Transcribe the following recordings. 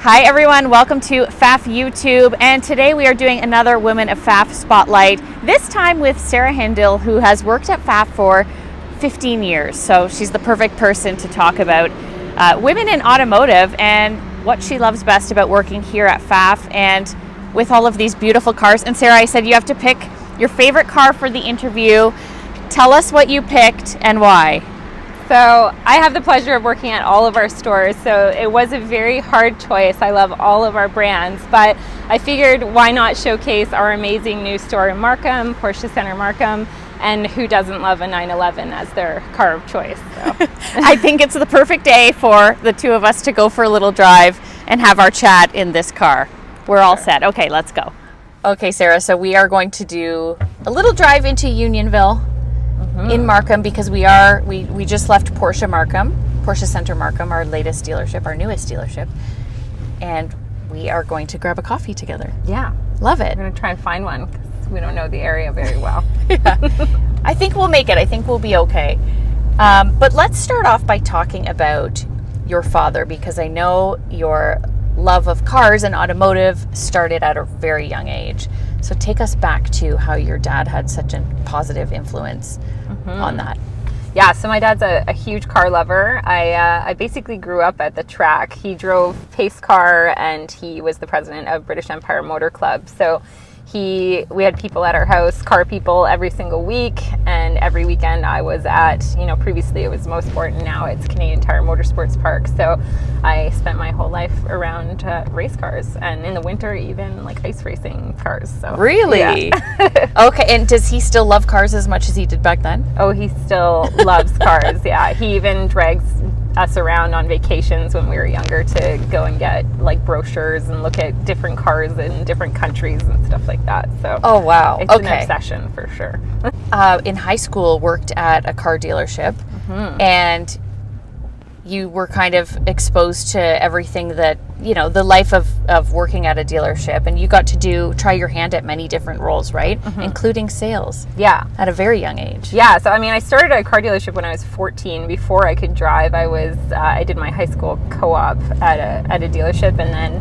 Hi everyone, welcome to Pfaff YouTube, and today we are doing another Women of Pfaff Spotlight, this time with Sarah Hindle, who has worked at Pfaff for 15 years, so she's the perfect person to talk about women in automotive and what she loves best about working here at Pfaff and with all of these beautiful cars. And Sarah, I said you have to pick your favorite car for the interview. Tell us what you picked and why. So I have the pleasure of working at all of our stores, so it was a very hard choice. I love all of our brands, but I figured why not showcase our amazing new store in Markham, Porsche Center Markham, and who doesn't love a 911 as their car of choice. So. I think it's the perfect day for the two of us to go for a little drive and have our chat in this car. We're all set. Okay, let's go. Okay, Sarah, so we are going to do a little drive into Unionville. In Markham, because we just left Porsche Center Markham, our latest dealership, our newest dealership, and we are going to grab a coffee together. Yeah. Love it. I'm going to try and find one because we don't know the area very well. Yeah. I think we'll make it. I think we'll be okay. But let's start off by talking about your father, because I know your love of cars and automotive started at a very young age. So take us back to how your dad had such a positive influence on that. Yeah, so my dad's a huge car lover. I basically grew up at the track. He drove pace car and he was the president of British Empire Motor Club. So we had people at our house, car people, every single week, and every weekend I was at, previously it was Mosport and now it's Canadian Tire Motorsports Park. So I spent my whole life around race cars, and in the winter even like ice racing cars. So really? Yeah. Okay, and does he still love cars as much as he did back then? Oh, he still loves cars. Yeah, he even drags us around on vacations when we were younger to go and get like brochures and look at different cars in different countries and stuff like that. So oh wow, it's an obsession for sure. In high school, worked at a car dealership, and you were kind of exposed to everything that, the life of working at a dealership, and you got to try your hand at many different roles, right? Including sales. Yeah. At a very young age. Yeah. So, I started at a car dealership when I was 14. Before I could drive, I did my high school co-op at a dealership, and then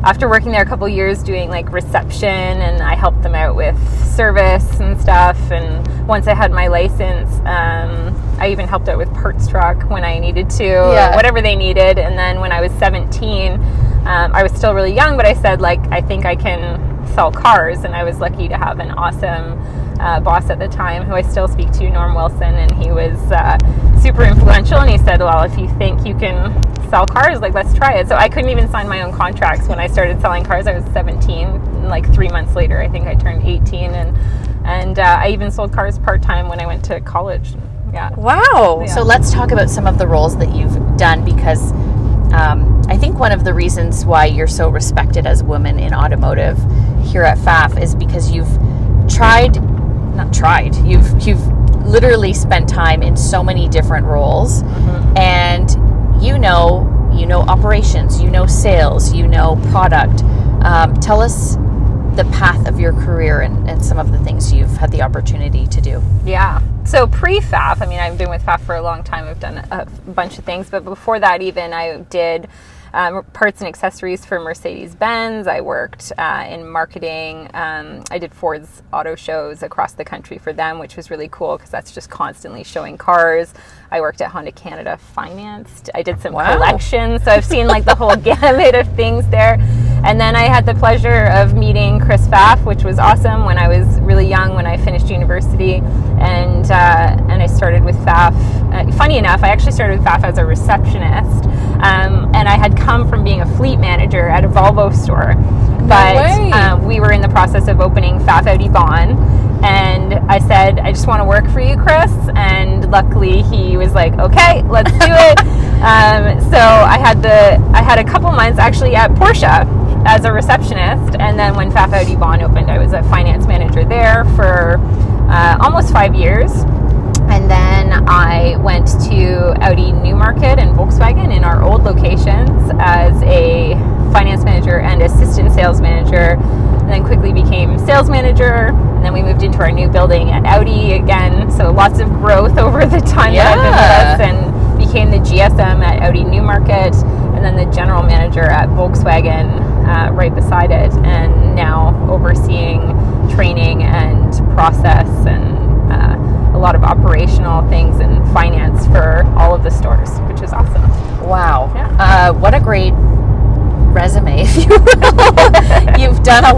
after working there a couple years doing like reception, and I helped them out with service and stuff, and once I had my license, I even helped out with parts truck when I needed to, whatever they needed. And then when I was 17, I was still really young, but I said, I think I can sell cars. And I was lucky to have an awesome boss at the time who I still speak to, Norm Wilson, and he was super influential. And he said, well, if you think you can sell cars, let's try it. So I couldn't even sign my own contracts when I started selling cars. I was 17, and 3 months later, I think I turned 18, and I even sold cars part-time when I went to college. Yeah. Wow. Yeah. So let's talk about some of the roles that you've done, because I think one of the reasons why you're so respected as a woman in automotive here at Pfaff is because you've you've literally spent time in so many different roles, and you know operations, sales, product. Tell us the path of your career and some of the things you've had the opportunity to do. Yeah. So pre-Pfaff, I've been with Pfaff for a long time. I've done a bunch of things, but before that even, I did parts and accessories for Mercedes-Benz. I worked in marketing. I did Ford's auto shows across the country for them, which was really cool because that's just constantly showing cars. I worked at Honda Canada Financed. I did some collections, so I've seen the whole gamut of things there. And then I had the pleasure of meeting Chris Pfaff, which was awesome, when I was really young, when I finished university, and I started with Pfaff. Funny enough, I actually started with Pfaff as a receptionist, and I had come from being a fleet manager at a Volvo store. But we were in the process of opening Pfaff Audi Bonn, and I said, I just want to work for you, Chris. And luckily he was like, okay, let's do it. So I had a couple months actually at Porsche as a receptionist, and then when Pfaff Audi Bonn opened, I was a finance manager there for almost 5 years. And then I went to Audi Newmarket and Volkswagen in our old locations as a finance manager and assistant sales manager, and then quickly became sales manager. And then we moved into our new building at Audi again. So lots of growth over the time that I've been with us, and became the GSM at Audi Newmarket. And and then the general manager at Volkswagen right beside it, and now overseeing training and process and a lot of operational things and finance for all of the stores, which is awesome. Wow. Yeah. What a great resume, if you will. You've done a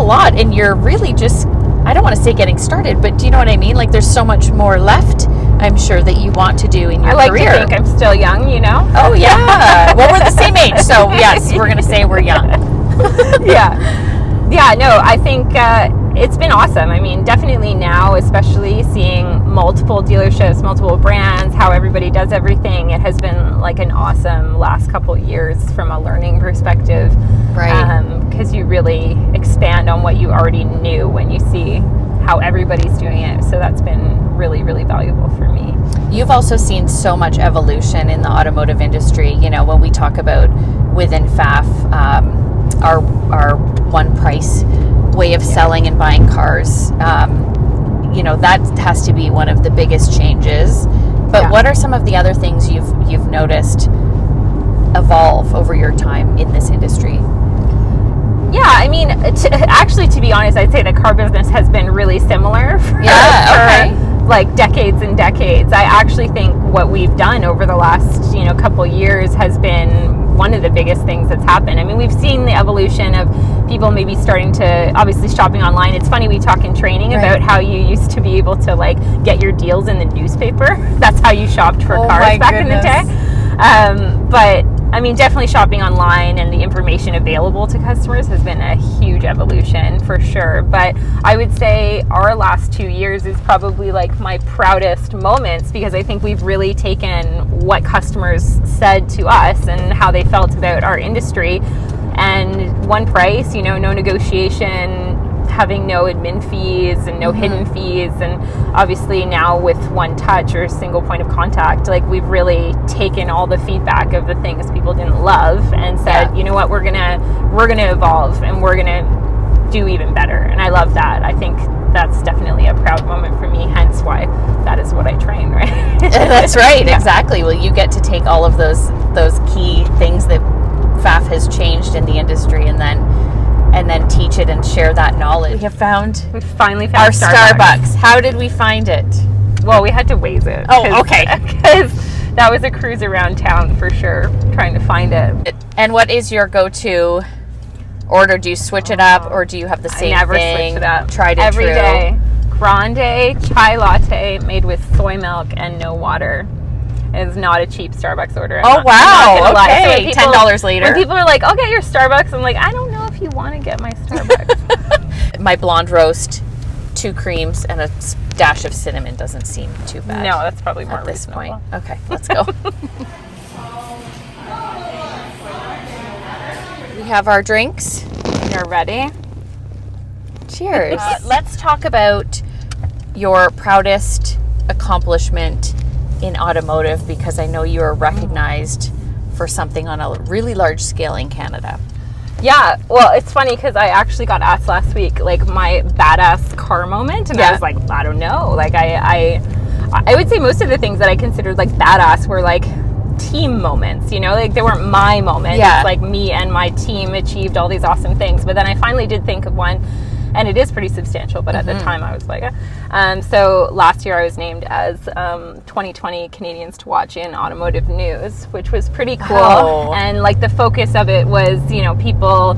lot, and you're really just, I don't want to say getting started, but do you know what I mean? Like, there's so much more left, I'm sure, that you want to do in your career. I like to think I'm still young, you know? Oh, yeah. Well, we're the same age, so yes, we're going to say we're young. Yeah, no, I think it's been awesome. I mean, definitely now, especially seeing multiple dealerships, multiple brands, how everybody does everything, it has been like an awesome last couple years from a learning perspective. Right. Because you really expand on what you already knew when you see how everybody's doing it. So that's been really, really valuable for me. You've also seen so much evolution in the automotive industry. You know, when we talk about within Pfaff, our one price way of selling and buying cars, you know, that has to be one of the biggest changes. But what are some of the other things you've noticed evolve over your time in this industry? Yeah, I mean, actually, to be honest, I'd say the car business has been really similar for like decades and decades. I actually think what we've done over the last, couple years has been one of the biggest things that's happened. I mean, we've seen the evolution of people maybe starting to, obviously shopping online. It's funny, we talk in training about how you used to be able to like get your deals in the newspaper. That's how you shopped for cars back in the day. But I mean, definitely shopping online and the information available to customers has been a huge evolution for sure. But I would say our last 2 years is probably like my proudest moments, because I think we've really taken what customers said to us and how they felt about our industry, and one price, no negotiation, having no admin fees and no hidden fees, and obviously now with one touch or single point of contact, like we've really taken all the feedback of the things people didn't love and said, you know what, we're gonna evolve and we're gonna do even better. And I love that. I think that's definitely a proud moment for me, hence why that is what I train, right? That's right. Exactly. Well, you get to take all of those key things that Pfaff has changed in the industry and then teach it and share that knowledge. We finally found our Starbucks. How did we find it? Well, we had to Waze it. Oh, okay. Because that was a cruise around town for sure, trying to find it. And what is your go-to order? Do you switch it up, or do you have the same thing? I never switch it up. Tried it every true. day. Grande chai latte made with soy milk and no water. It's not a cheap Starbucks order. Wow. Okay. So $10 later. When people are like, "I'll get your Starbucks," I'm like, I don't know if you want to get my Starbucks. My blonde roast, 2 creams, and a dash of cinnamon doesn't seem too bad. No, that's probably more at this reasonable. point. Okay, let's go. We have our drinks. You're ready? Cheers. Let's talk about your proudest accomplishment in automotive, because I know you are recognized for something on a really large scale in Canada. Yeah, well, it's funny because I actually got asked last week, like, my badass car moment, and I was like, I don't know. Like, I would say most of the things that I considered like badass were like team moments, like they weren't my moments. Yeah. It's like me and my team achieved all these awesome things. But then I finally did think of one, and it is pretty substantial, but at the time I was like, so last year I was named as 2020 Canadians to Watch in Automotive News, which was pretty cool. Oh. And like the focus of it was, people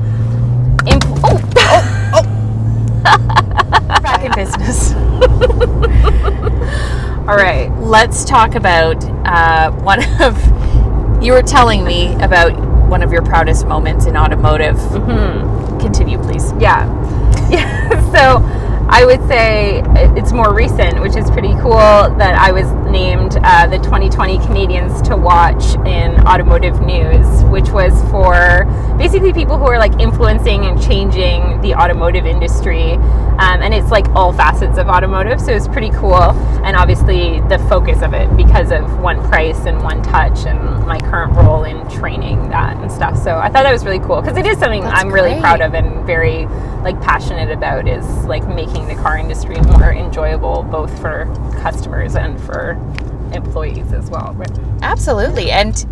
Back in business. All right. Let's talk about you were telling me about one of your proudest moments in automotive. Continue, please. Yeah. So I would say it's more recent, which is pretty cool, that I was named the 2020 Canadians to Watch in Automotive News, which was for basically people who are like influencing and changing the automotive industry. And it's like all facets of automotive, so it's pretty cool. And obviously the focus of it because of one price and one touch and my current role in training that and stuff. So I thought that was really cool, because it is something I'm really proud of and very like passionate about, is like making the car industry more enjoyable, both for customers and for employees as well. Right? Absolutely. And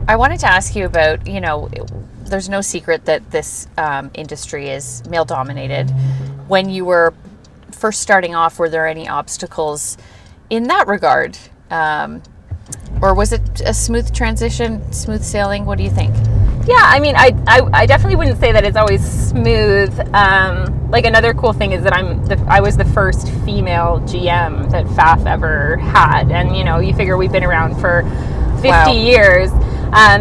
I wanted to ask you about, there's no secret that this industry is male dominated. When you were first starting off, were there any obstacles in that regard? Or was it a smooth transition, smooth sailing? What do you think? Yeah, I mean, I definitely wouldn't say that it's always smooth. Like another cool thing is that I was the first female GM that Pfaff ever had, and you figure we've been around for 50 years.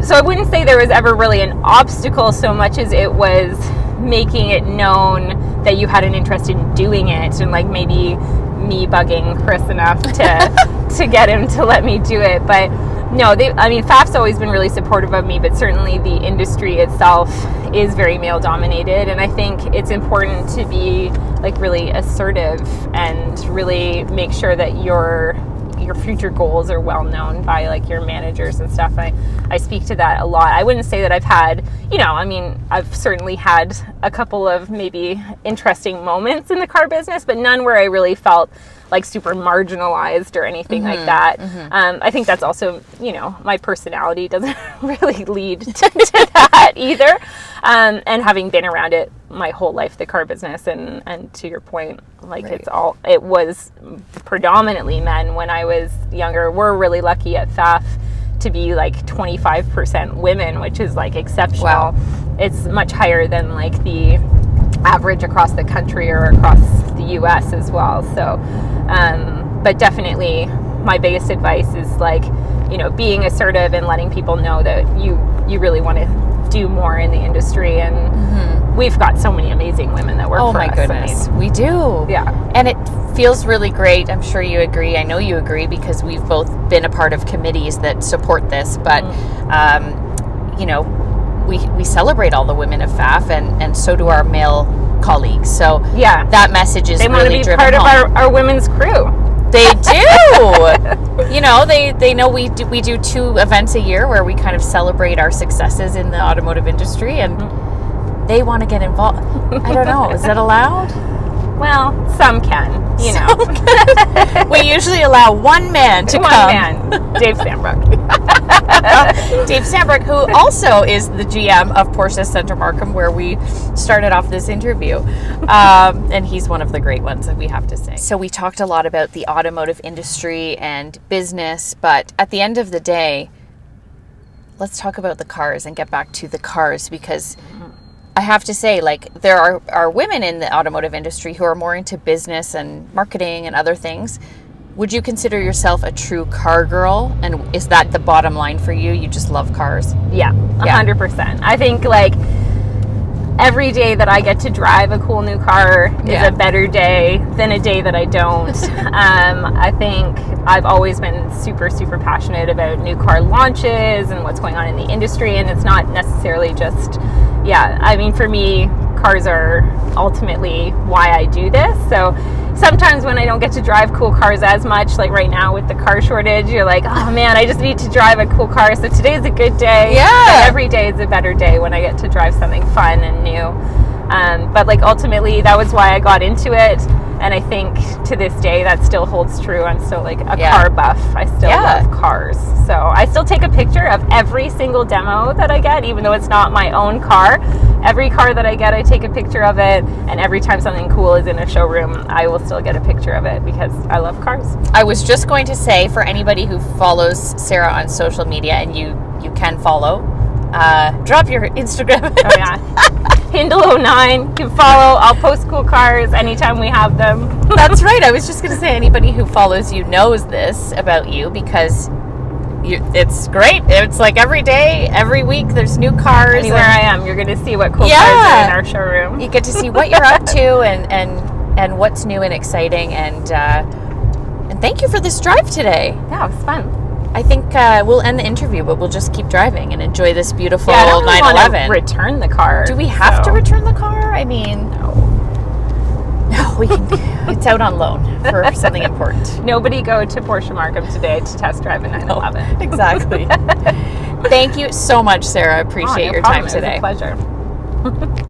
So I wouldn't say there was ever really an obstacle so much as it was making it known that you had an interest in doing it, and like maybe me bugging Chris enough to get him to let me do it. But no, Pfaff's always been really supportive of me, but certainly the industry itself is very male dominated, and I think it's important to be like really assertive and really make sure that your future goals are well known by like your managers and stuff. I speak to that a lot. I wouldn't say that I've had, I've certainly had a couple of maybe interesting moments in the car business, but none where I really felt like super marginalized or anything like that. I think that's also, my personality doesn't really lead to that either. And having been around it my whole life, the car business, and to your point, like it was predominantly men when I was younger. We're really lucky at Pfaff to be like 25% women, which is like exceptional. Wow. It's much higher than like the average across the country or across the US as well. So, but definitely my biggest advice is like, being assertive and letting people know that you really want to do more in the industry. And we've got so many amazing women that work for us. Oh my goodness. We do. Yeah. And it feels really great. I'm sure you agree. I know you agree because we've both been a part of committees that support this, but, we celebrate all the women of Pfaff, and so do our male colleagues. So yeah, that message is really driven home. They want to be part of our women's crew. They do. They know we do 2 events a year where we kind of celebrate our successes in the automotive industry, and they want to get involved. I don't know. Is that allowed? Well, some can. We usually allow one man to come. One man, Dave Sambrook. Dave Sambrook, who also is the GM of Porsche Center Markham, where we started off this interview. And he's one of the great ones that we have to say. So we talked a lot about the automotive industry and business, but at the end of the day, let's talk about the cars and get back to the cars, because I have to say, like, there are women in the automotive industry who are more into business and marketing and other things. Would you consider yourself a true car girl? And is that the bottom line for you? You just love cars? Yeah, 100%. I think, like, every day that I get to drive a cool new car is a better day than a day that I don't. I think I've always been super, super passionate about new car launches and what's going on in the industry. And it's not necessarily just, for me, cars are ultimately why I do this. So sometimes when I don't get to drive cool cars as much, like right now with the car shortage, you're like, oh man, I just need to drive a cool car. So today's a good day. Yeah. But every day is a better day when I get to drive something fun and new. But like ultimately that was why I got into it. And I think to this day that still holds true. I'm still like a car buff. I still love cars. So I still take a picture of every single demo that I get, even though it's not my own car. Every car that I get, I take a picture of it. And every time something cool is in a showroom, I will still get a picture of it because I love cars. I was just going to say, for anybody who follows Sarah on social media, and you can follow, drop your Instagram. Oh yeah. Hindle09, you can follow. I'll post cool cars anytime we have them. That's right. I was just going to say, anybody who follows you knows this about you, because it's great. It's like every day, every week, there's new cars. Anywhere I am, you're going to see what cool cars are in our showroom. You get to see what you're up to and what's new and exciting. And thank you for this drive today. Yeah, it was fun. I think we'll end the interview, but we'll just keep driving and enjoy this beautiful 911. I don't want to return the car. Do we have to return the car? I mean, no, we can. It's out on loan for something important. Nobody go to Porsche Markham today to test drive a 911. No, exactly. Thank you so much, Sarah. I appreciate your time today. It was a pleasure.